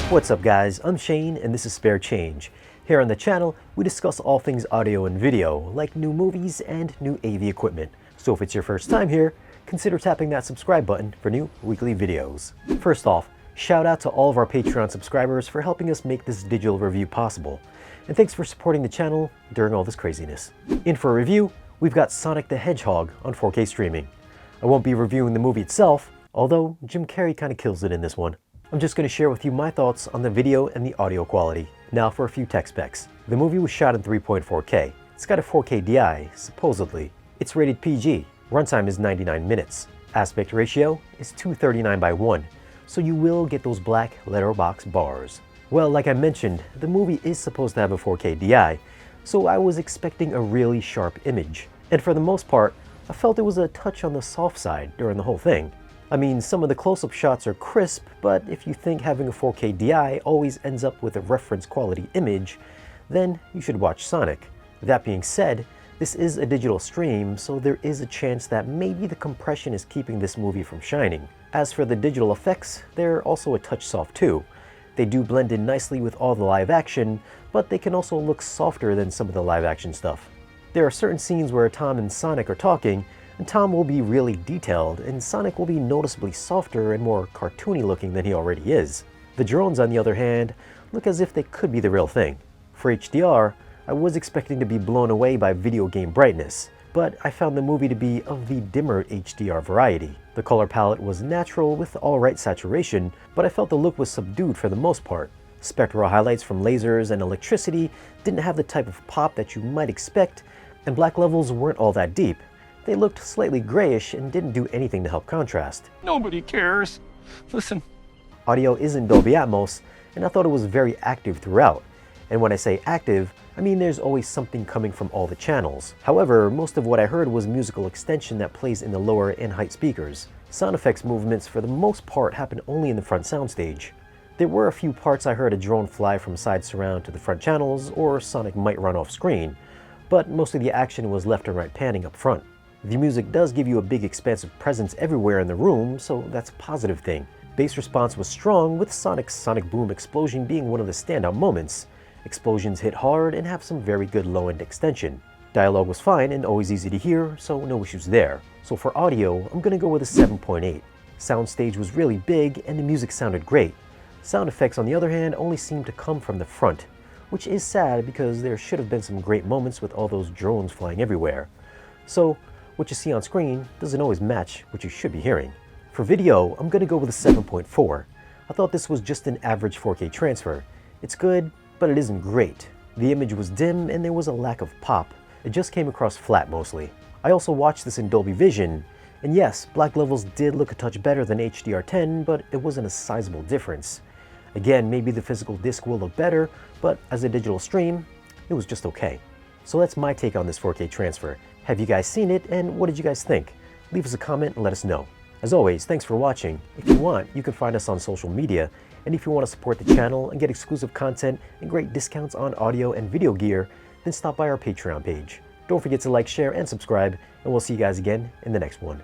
What's up guys, I'm Shane and this is Spare Change. Here on the channel, we discuss all things audio and video, like new movies and new AV equipment. So if it's your first time here, consider tapping that subscribe button for new weekly videos. First off, shout out to all of our Patreon subscribers for helping us make this digital review possible. And thanks for supporting the channel during all this craziness. In for a review, we've got Sonic the Hedgehog on 4K streaming. I won't be reviewing the movie itself, although Jim Carrey kind of kills it in this one. I'm just going to share with you my thoughts on the video and the audio quality. Now for a few tech specs. The movie was shot in 3.4K. It's got a 4K DI, supposedly. It's rated PG. Runtime is 99 minutes. Aspect ratio is 239:1, so you will get those black letterbox bars. Well, like I mentioned, the movie is supposed to have a 4K DI, so I was expecting a really sharp image. And for the most part, I felt it was a touch on the soft side during the whole thing. I mean, some of the close-up shots are crisp, but if you think having a 4K DI always ends up with a reference quality image, then you should watch Sonic. That being said, this is a digital stream, so there is a chance that maybe the compression is keeping this movie from shining. As for the digital effects, they're also a touch soft too. They do blend in nicely with all the live action, but they can also look softer than some of the live action stuff. There are certain scenes where Tom and Sonic are talking, and Tom will be really detailed, and Sonic will be noticeably softer and more cartoony looking than he already is. The drones, on the other hand, look as if they could be the real thing. For HDR, I was expecting to be blown away by video game brightness, but I found the movie to be of the dimmer HDR variety. The color palette was natural with alright saturation, but I felt the look was subdued for the most part. Spectral highlights from lasers and electricity didn't have the type of pop that you might expect, and black levels weren't all that deep. They looked slightly grayish and didn't do anything to help contrast. Nobody cares. Listen. Audio is in Dolby Atmos, and I thought it was very active throughout. And when I say active, I mean there's always something coming from all the channels. However, most of what I heard was musical extension that plays in the lower and height speakers. Sound effects movements for the most part happen only in the front soundstage. There were a few parts I heard a drone fly from side surround to the front channels, or Sonic might run off screen, but most of the action was left and right panning up front. The music does give you a big expansive presence everywhere in the room, so that's a positive thing. Bass response was strong, with Sonic's sonic boom explosion being one of the standout moments. Explosions hit hard and have some very good low-end extension. Dialogue was fine and always easy to hear, so no issues there. So for audio, I'm gonna go with a 7.8. Soundstage was really big and the music sounded great. Sound effects, on the other hand, only seemed to come from the front, which is sad because there should have been some great moments with all those drones flying everywhere. So what you see on screen doesn't always match what you should be hearing. For video, I'm gonna go with a 7.4. I thought this was just an average 4K transfer. It's good, but it isn't great. The image was dim and there was a lack of pop. It just came across flat mostly. I also watched this in Dolby Vision, and yes, black levels did look a touch better than HDR10, but it wasn't a sizable difference. Again, maybe the physical disc will look better, but as a digital stream, it was just okay. So that's my take on this 4K transfer. Have you guys seen it, and what did you guys think? Leave us a comment and let us know. As always, thanks for watching. If you want, you can find us on social media, and if you want to support the channel and get exclusive content and great discounts on audio and video gear, then stop by our Patreon page. Don't forget to like, share, and subscribe, and we'll see you guys again in the next one.